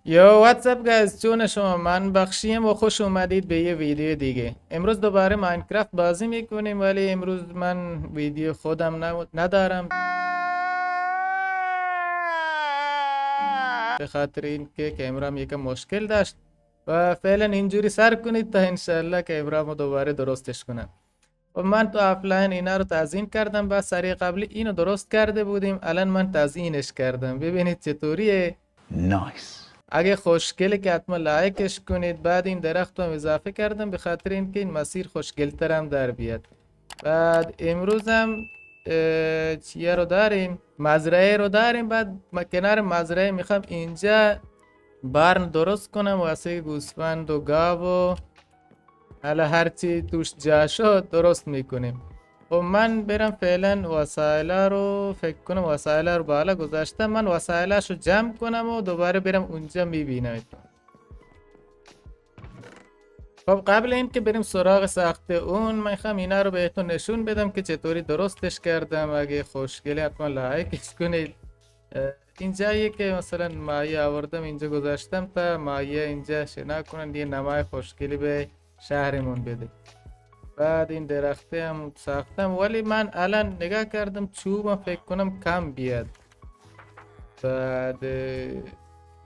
یا واتساپ گایز، چون شما من بخشیم و خوش اومدید به یه ویدیو دیگه. امروز دوباره ماینکرافت بازی میکنیم، ولی امروز من ویدیو خودم ندارم به خاطر اینکه کیمرام یکم مشکل داشت و فعلا اینجوری سر کنید تا انشالله کیمرامو دوباره درستش کنم. و من تو آفلاین اینا رو تزیین کردم، با سری قبلی اینو درست کرده بودیم، الان من تزیینش کردم. ببینید چطوریه. نایس. اگه خوشگله که حتما لایکش کنید. بعد این درخت رو اضافه کردم به خاطر اینکه این مسیر خوشگلتر هم در بیاد. بعد امروز هم چیه رو داریم، مزرعه رو داریم. بعد کنار مزرعه میخوام اینجا بارن درست کنم واسه گوسفند و گاو و حالا هرچی توش جا شد درست میکنیم. خب من برم فعلا وسایل رو فکر کنم وسایل رو بالا گذاشتم، من وسایلش رو جمع کنم و دوباره برم اونجا میبینم. خب قبل این که بریم سراغ ساخت اون، من میخوام اینا رو بهتون نشون بدم که چطوری درستش کردم. اگه خوشگله حتما لایکش کنید. اینجایی که مثلا مایه آوردم اینجا گذاشتم تا مایه اینجا شنا کنن، یه نمای خوشگلی به شهرمون بده. بعد این درخته هم ساختم، ولی من الان نگاه کردم چوبم فکر کنم کم بیاد. بعد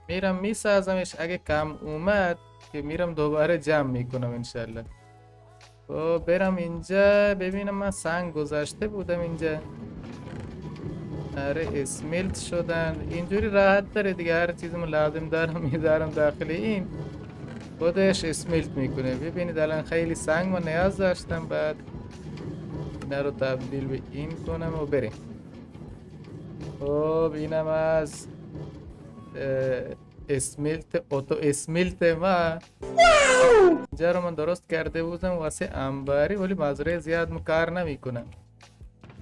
میرم میسازمش، اگه کم اومد که میرم دوباره جمع میکنم انشالله. خب برم اینجا ببینم، من سنگ گذاشته بودم اینجا. آره اسملت شدن، اینجوری راحت تره دیگه. هر چیزم لازم دارم میذارم داخل این، خودش اسملت میکنه. ببینید الان خیلی سنگ من نیاز داشتم، بعد اینا رو تبدیل به این کنم و بریم. خب اینم از اسملت، اوتو اسملت ما. اینجا رو من درست کرده بودم واسه انباری، ولی مزرعه زیاد کار نمیکنم.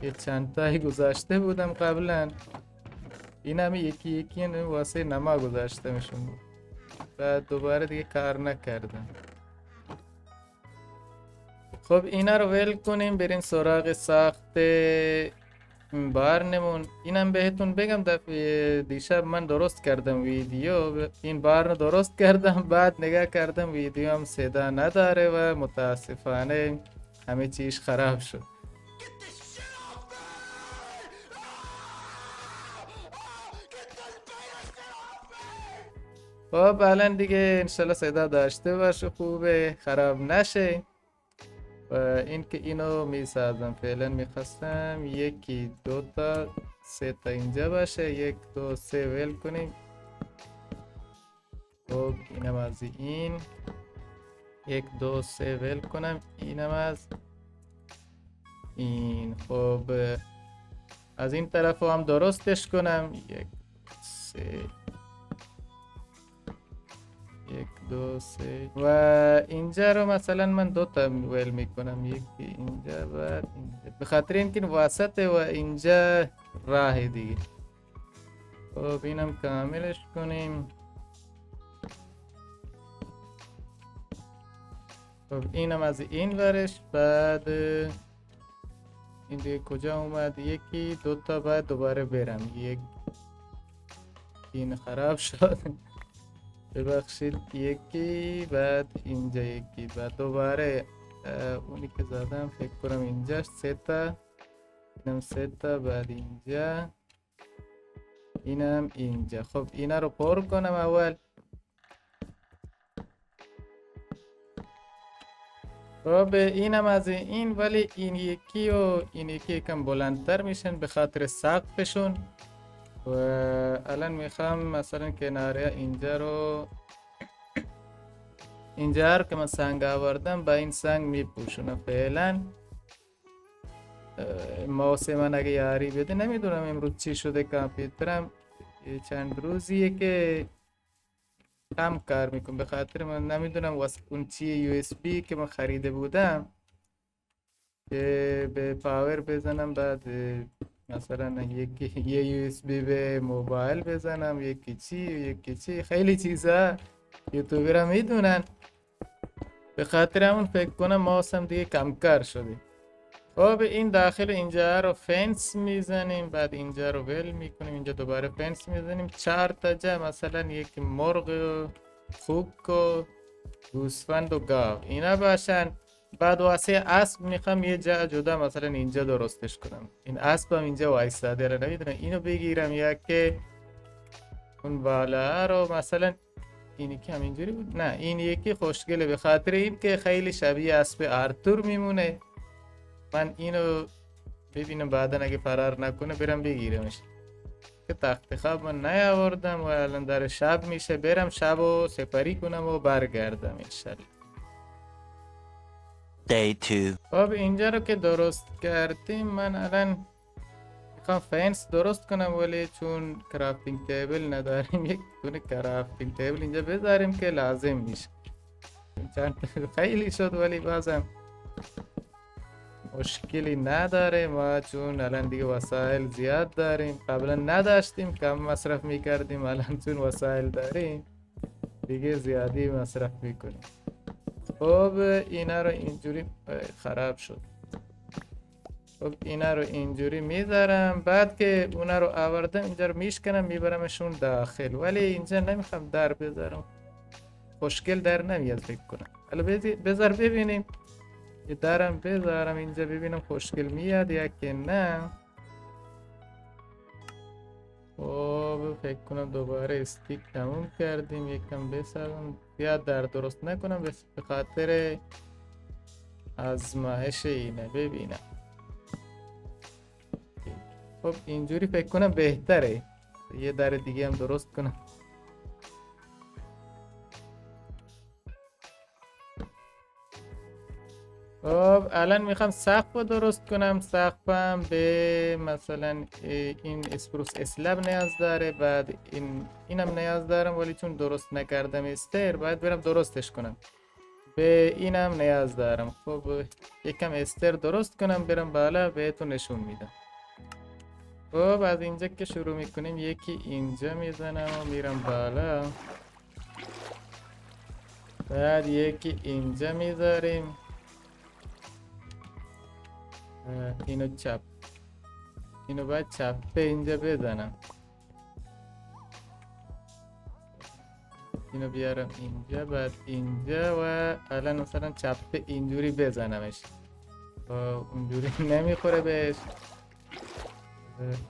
یه چند تایی گذاشته بودم قبلا، این هم یکی یکی واسه نما گذاشتمشون، بعد دوباره دیگه کار نکردم. خب اینا رو ول کنیم، بریم سراغ ساخت بارنمون. اینم بهتون بگم، دفعه دیشب من درست کردم ویدیو، این بارن درست کردم، بعد نگاه کردم ویدیو هم صدا نداره و متاسفانه همه چیز خراب شد. خب الان دیگه انشالله صدا داشته باشه، خوبه، خراب نشه. و اینکه اینو میسازم فعلا میخواستم یکی دو تا سه تا اینجا باشه، یک دو سه ول کنیم. خب اینم از این، یک دو سه ول کنم، اینم از این. خب از این طرف هم درستش کنم، یک سه، یک دو سه. و اینجا رو مثلا من دو تا ول میکنم، یکی اینجا و اینجا، به خاطر اینکه وسط و اینجا راه دیگه. خب اینم کاملش کنیم. خب اینم از این ورش. بعد این دیگه کجا اومد، یکی دو تا، بعد دوباره برم. یک، این خراب شد ببخشید، یکی، بعد اینجا یکی، بعد دوباره اونی که زدم فکر کنم اینجاست، سه تا، اینم سه تا، بعد اینجا، اینم اینجا. خب اینا رو پر کنم اول. خب اینم از این، ولی این یکی و این یکی یکم بلندتر میشن به خاطر سقفشون. و الان میخوام مثلا کناره اینجا رو، اینجا رو که من سنگ آوردم با این سنگ میپوشونم فعلا. ماوس من اگه یاری بده، نمیدونم امروز چی شده کامپیوترم چند روزیه که کم کار میکنم، به خاطر من نمیدونم واسه اون چیه یو اس بی که من خریده بودم که به پاور بزنم، بعد مثلا یکی یه یو اس بی به موبایل بزنم، یکی چی خیلی چیزا یوتیوبر هم میدونن. به خاطر همون فکر کنم ماوسم دیگه کم کار شده. خب این داخل اینجا رو فنس میزنیم، بعد اینجا رو ول میکنیم، اینجا دوباره فنس میزنیم. 4 تا جا مثلا یک مرغ و خوک و گوسفند و گاو اینا باشن. بعد واسه اسب میخوام یه جا جدا مثلا اینجا درستش کنم. این اسبم اینجا وایستاده رو نمیدونم اینو بگیرم یا که اون بالا رو مثلا اینی که همینجوری بود. نه این یکی خوشگله به خاطر این که خیلی شبیه اسب آرتور میمونه. من اینو ببینم بعدا اگه فرار نکنه برم بگیرمش. که تخت خواب من نیاوردم و الان در شب میشه، برم شب و سپری کنم و برگردم انشالله. Day 2. خب اینجا رو که درست کردیم، من الان میخوام فنس درست کنم ولی چون کرافتینگ تیبل نداریم یک دونه کرافتینگ تیبل اینجا بذاریم که لازم میشه. چند خیلی شد ولی بازم مشکلی نداره ما، چون الان دیگه وسایل زیاد داریم. قبلا نداشتیم کم مصرف میکردیم، الان چون وسایل داریم دیگه زیادی مصرف میکنیم. خب اینا رو اینجوری خراب شد. خب اینا رو اینجوری میذارم، بعد که اونا رو آوردم اینجا رو میشکنم میبرمشون داخل. ولی اینجا نمیخوام در بذارم، خوشگل در نمیاد فکر کنم. حالا بذار ببینیم، یه درم بذارم اینجا ببینم خوشگل میاد یا که نه. خب فکر کنم دوباره استیک تموم کردیم، یکم بسازم زیاد در درست نکنم به خاطر آزمایش اینه ببینم. خب اینجوری فکر کنم بهتره. یه در دیگه هم درست کنم. خب الان میخوام سقف رو درست کنم. سقفم به مثلا این اسپروس اسلب نیاز داره، بعد اینم نیاز دارم ولی چون درست نکردم استر باید برم درستش کنم. به اینم نیاز دارم. خب یکم استر درست کنم برم بالا بهتون نشون میدم. خب از اینجا که شروع میکنیم یکی اینجا میزنم و میرم بالا، بعد یکی اینجا میذاریم، اینو چپ، اینو باید چپ به اینجا بزنم، اینو بیارم اینجا، بعد اینجا و الان مثلا چپ اینجوری بزنمش. اونجوری نمیخوره بهش.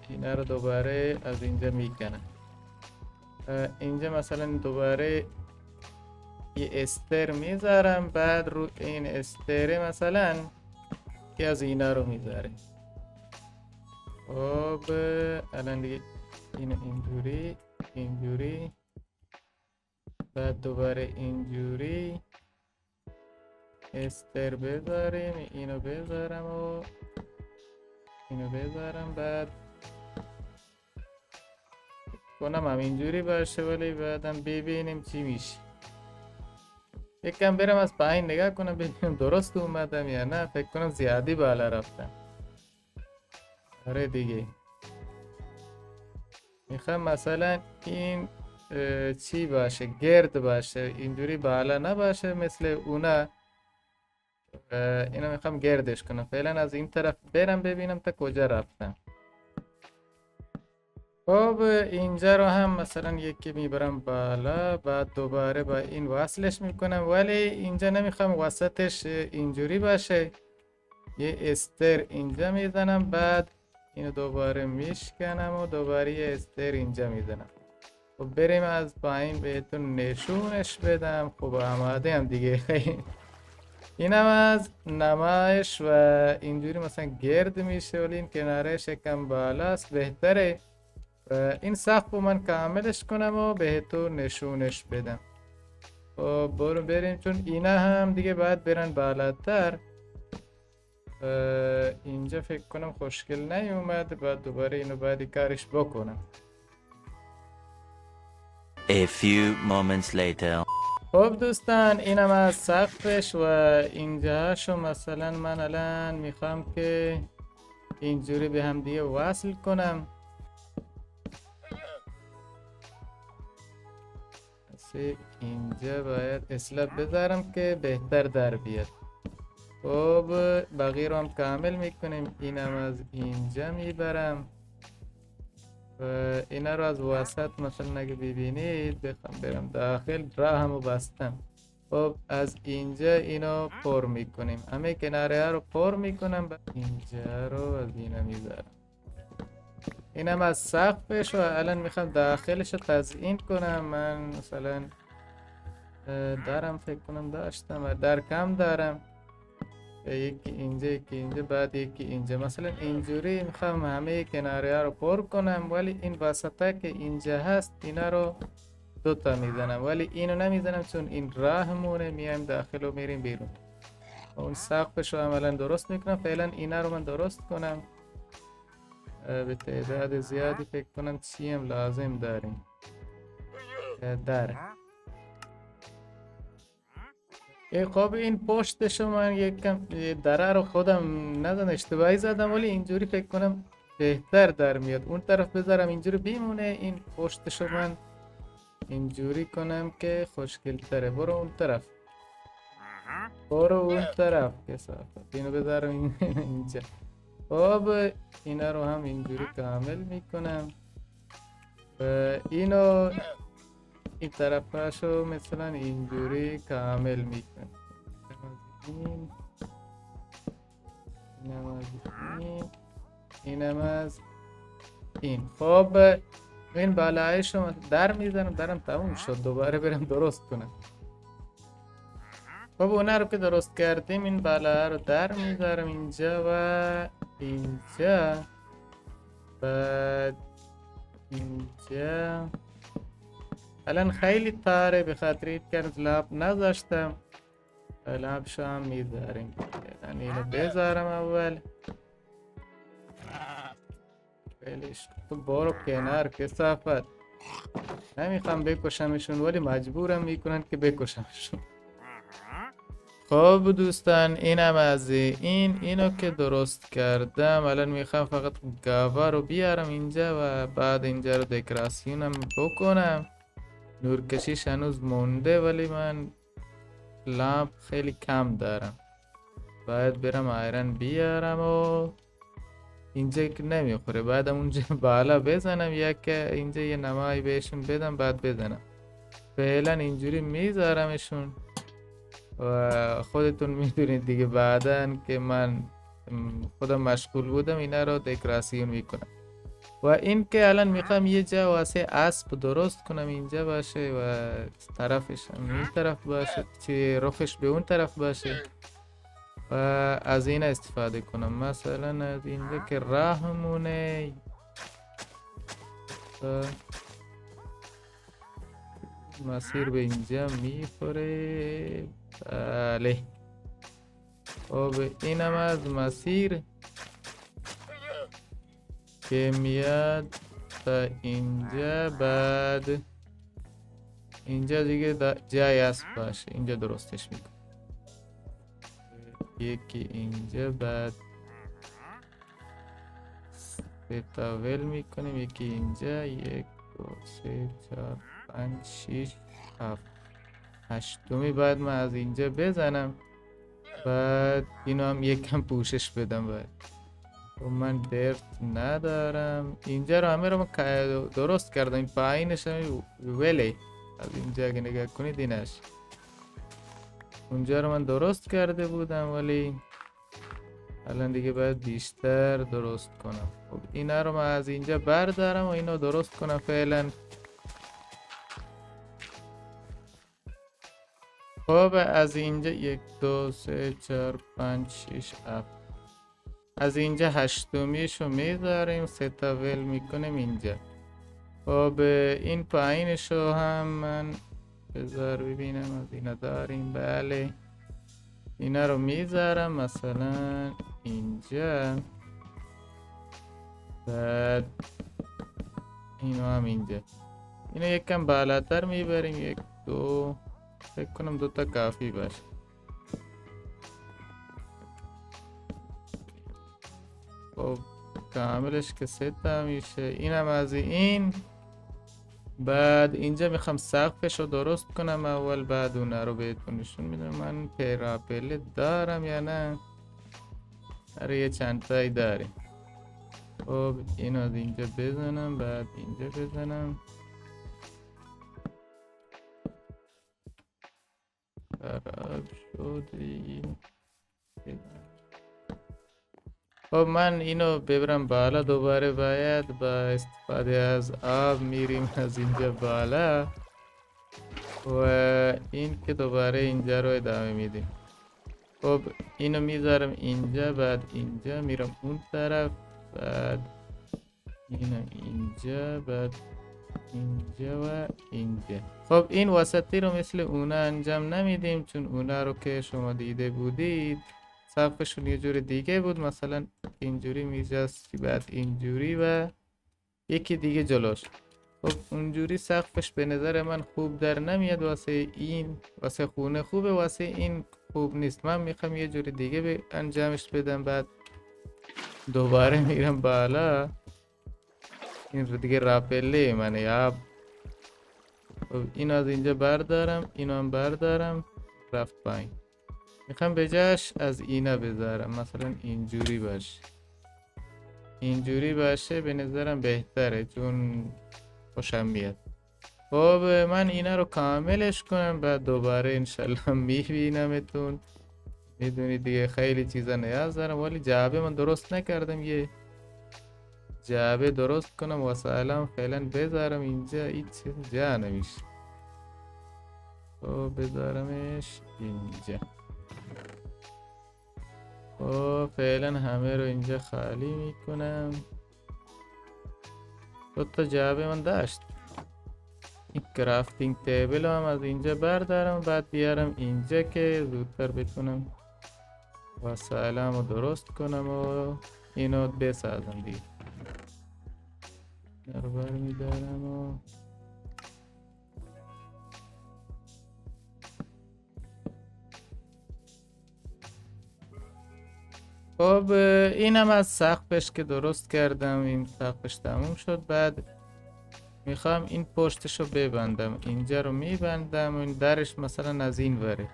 اینا رو دوباره از اینجا میکنم. اینجا مثلا دوباره یه استر میذارم، بعد رو این استر مثلا که از اینا رو میذاره. خب الان دیگه اینو اینجوری اینجوری، بعد دوباره اینجوری استر بذاریم، اینو بذارم و اینو بذارم، بعد کنم هم اینجوری باشه ولی بعدم ببینیم چی میشه. یکم برم از پایین نگاه کنم ببینم درست اومدم یا نه. فکر کنم زیادی بالا رفتم. آره دیگه میخوام مثلا این چی باشه، گرد باشه، اینجوری بالا نباشه مثل اونا. اینو میخوام گردش کنم. فعلا از این طرف برم ببینم تا کجا رفتم. خب اینجا رو هم مثلا یکی میبرم بالا، بعد دوباره با این وصلش میکنم، ولی اینجا نمیخوام وسطش اینجوری باشه. یه استر اینجا میزنم، بعد اینو دوباره میشکنم و دوباره یه استر اینجا میزنم. خب بریم از پایین بهتون نشونش بدم. خب آماده هم دیگه. اینم از نمایش و اینجوری مثلا گرد میشه ولی این کنارش یکم بالاست بهتره. این سقف رو من کاملش کنم و بهتون نشونش بدم. خب بریم چون اینا هم دیگه باید برن بالاتر. اینجا فکر کنم خوشگل نیومد، بعد دوباره اینو باید کارش بکنم. A few moments later. خب دوستان اینم از سقفش و اینجاشو مثلا من الان میخوام که اینجوری به هم دیگه وصل کنم. اینجا باید اسلب بذارم که بهتر در بیاد. خب بقیه رو هم کامل میکنیم. اینم از اینجا میبرم و اینا رو از وسط مثلا اگه ببینید بخوام برم داخل راه همو بستم. خب از اینجا اینو پر میکنیم، همه کناره ها رو پر میکنم، اینجا رو از اینا میذارم. اینم از سقفش و الان میخوام داخلش رو تزیین کنم. من مثلا دارم، فکر کنم داشتم و در کم دارم، یکی اینجا یکی اینجا بعد یکی اینجا. مثلا اینجوری میخوام همه کناره ها رو پر کنم، ولی این وسطه که اینجا هست اینا رو دوتا میزنم، ولی اینو نمیزنم چون این راهمونه، میایم داخل و میریم بیرون. اون سقفش رو عملا درست میکنم. فعلا اینا رو من درست کنم به تعداد زیادی، فکر کنم چی هم لازم داریم. در خب این پشتشو من یکم دره رو خودم نزن اشتباهی زدم، ولی اینجوری فکر کنم بهتر در میاد. اون طرف بذارم اینجوری بیمونه، این پشتشو من اینجوری کنم که خوشگل تره. برو اون طرف، برو اون طرف کسافت. اینو بذارم اینجا. خب اینا رو هم اینجوری کامل میکنم و اینو این طرفشو مثلا اینجوری کامل میکنم. اینم از این. خب این بالایشو در میزنم، درم تموم شد، دوباره برم درست کنم. خب اونا رو که درست کردیم این بالا رو در میذارم اینجا و اینجا، بعد اینجا. الان خیلی تاره به خاطر این که لب نذاشتم، لبشو هم میذاریم. الان اینو بذارم اول. خیلیش تو برو کنار کثافت. نمیخوام بکشمشون ولی مجبورم میکنن که بکشمشون. خب دوستان اینم از اینو که درست کردم. الان میخوام فقط گاوا رو بیارم اینجا و بعد اینجا رو دکوراسیونم بکنم. نورکشیش هنوز مونده ولی من لامپ خیلی کم دارم، باید برم آیرن بیارم و اینجا که نمیخوره، بعدم اونجا بالا بزنم یک اینجا یه نمایی بهشون بدم بعد بزنم. فعلا اینجوری میذارمشون و خودتون میدونید دیگه بعدن که من خودم مشغول بودم اینا رو دکوراسیون میکنم. و این که الان میخوام یه جا واسه اسب درست کنم، اینجا باشه و طرفش هم این طرف باشه، چه رخش به اون طرف باشه و از این استفاده کنم. مثلا از اینجا که راهمونه مسیر به اینجا میخوره. بله خب اینم از مسیر که میاد تا اینجا، بعد اینجا دیگه جای اسب باشه، اینجا درستش میکنم. یکی اینجا، بعد سه تا ول میکنیم، یکی اینجا، یک دو سه چهار پنج شیش هفت هشتمی بعد من از اینجا بزنم، بعد اینو هم یکم پوشش بدم. باید من درد ندارم. اینجا رو همه رو من درست کردم، این پایینش هم ولی از اینجا اگه نگاه کنید اینش اونجا رو من درست کرده بودم ولی الان دیگه باید بیشتر درست کنم. خب اینا رو من از اینجا بردارم و اینو درست کنم فعلا. خب از اینجا یک دو سه چهار پنج شیش هفت، از اینجا هشتمیشو میذاریم، سه تا ول میکنیم اینجا. خب این پایینشو هم من بذار ببینم از اینا داریم. بله اینا رو میذارم مثلا اینجا، بعد اینو هم اینجا. اینو یکم بالاتر میبریم، یک دو، فکر کنم دوتا کافی باشه. خب کاملش که سه تا میشه. اینم از این. بعد اینجا میخوام سقفش رو درست کنم اول، بعد اون رو بهتون نشون میدم. من پیراپل دارم یا نه؟ آره یه چند تایی داریم. خب اینو از اینجا بزنم، بعد اینجا بزنم. خراب شد این. خب من اینو ببرم بالا دوباره. باید با استفاده از آب میریم از اینجا بالا و این که دوباره اینجا رو ادامه میدیم. خب اینو میذارم اینجا، بعد اینجا میرم اون طرف، بعد اینو اینجا، بعد اینجا و اینجا. خب این وسطی رو مثل اونا انجام نمیدیم، چون اونا رو که شما دیده بودید سقفشون یه جور دیگه بود. مثلا اینجوری میجستی، بعد اینجوری و یکی دیگه جلوش. خب اونجوری سقفش به نظر من خوب در نمیاد. واسه این واسه خونه خوبه، واسه این خوب نیست. من میخوام یه جور دیگه انجامش بدم. بعد دوباره میرم بالا. این دیگه راپله منه یا. خب این از اینجا بردارم، اینو هم بردارم، رفت پایین. میخوام به جاش از اینا بذارم، مثلا اینجوری باشه. اینجوری باشه به نظرم بهتره، چون خوشم میاد. خب من اینا رو کاملش کنم، بعد دوباره انشالله میبینمتون. میدونید دیگه خیلی چیزا نیاز دارم، ولی جعبه من درست نکردم. یه جعبه درست کنم واسه الان فعلا بذارم اینجا، هیچ چیز جا نمیشه. خب بذارمش اینجا. خب فعلا همه رو اینجا خالی میکنم. دوتا جعبه من داشت. این کرافتینگ تیبل هم از اینجا بردارم، بعد بیارم اینجا که زودتر بتونم وسایلمو درست کنم و اینو بسازم دیگه. رو برمیدارم و خب اینم از سقفش که درست کردم. این سقفش تموم شد. بعد میخوام این پشتشو ببندم. اینجا رو میبندم و این درش مثلا از این وره.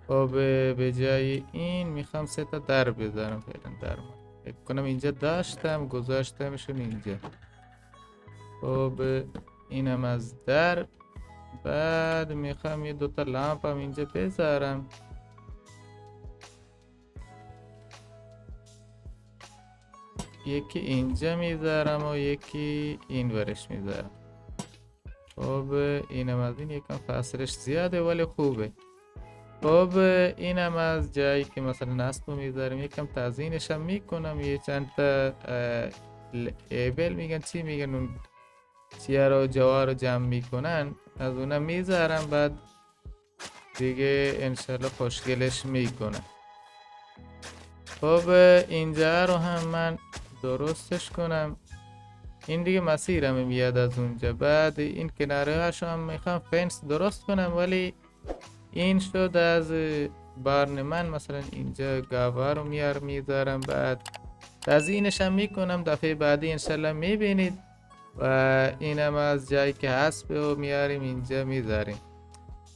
خب به جای این میخوام 3 تا در بذارم. فعلا در فکر کنم اینجا داشتم، گذاشتمشون اینجا. خب اینم از در. بعد میخوام یه 2 تا لامپ هم اینجا بذارم. یکی اینجا میذارم و یکی این ورش میذارم. خب اینم از این. یکم فاصلش زیاده ولی خوبه. خب اینم از جایی که مثلا نصبو میذارم. یکم تزیینش هم میکنم. یه چند تا ایبل میگن، چی میگن اون چیه رو جوار رو جمع میکنن، از اونم میذارم. بعد دیگه انشالله خوشگلش میکنم. خب اینجا رو هم من درستش کنم. این دیگه مسیرم میاد از اونجا. بعد این کناره هاشو هم میخوام فنس درست کنم، ولی این شد از بارن من. مثلا اینجا گاوا رو میذارم، بعد تزیینش هم میکنم. دفعه بعدی انشالله میبینید. و اینم از جایی که هست و میاریم اینجا میذاریم.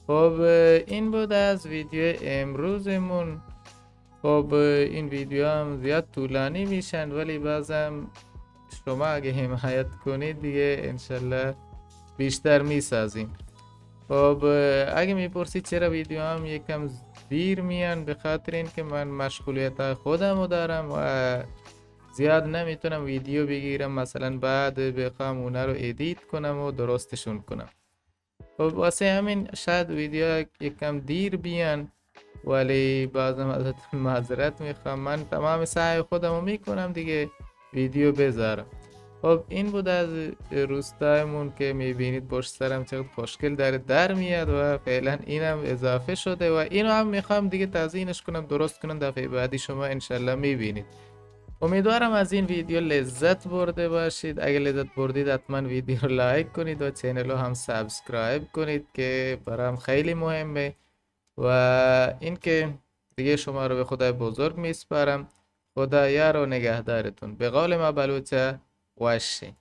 خب این بود از ویدیو امروزمون. خب این ویدیو هم زیاد طولانی میشن، ولی بازم شما اگه حمایت کنید دیگه انشالله بیشتر میسازیم. خب اگه میپرسید چرا ویدیو هم یکم دیر میان، به خاطر این که من مشغولیت خودمو دارم و زیاد نمیتونم ویدیو بگیرم، مثلا بعد بخوام اونا رو ادیت کنم و درستشون کنم. خب واسه همین شاید ویدیو یکم دیر بیان، ولی بازم ازتون معذرت میخوام. من تمام سعی خودمو میکنم دیگه ویدیو بذارم. خب این بود از روستایمون که میبینید پشت سرم چقدر خوشگل داره در میاد و فعلا اینم اضافه شده و اینو هم میخوام دیگه تزیینش کنم، درست کنم. دفعه بعدی شما انشالله میبینید. امیدوارم از این ویدیو لذت برده باشید. اگه لذت بردید حتما ویدیو رو لایک کنید و چینل رو هم سابسکرایب کنید که برام خیلی مهمه. و اینکه دیگه شما رو به خدای بزرگ میسپارم. خدا یار و نگهدارتون. به قول ما بلوچه واشی.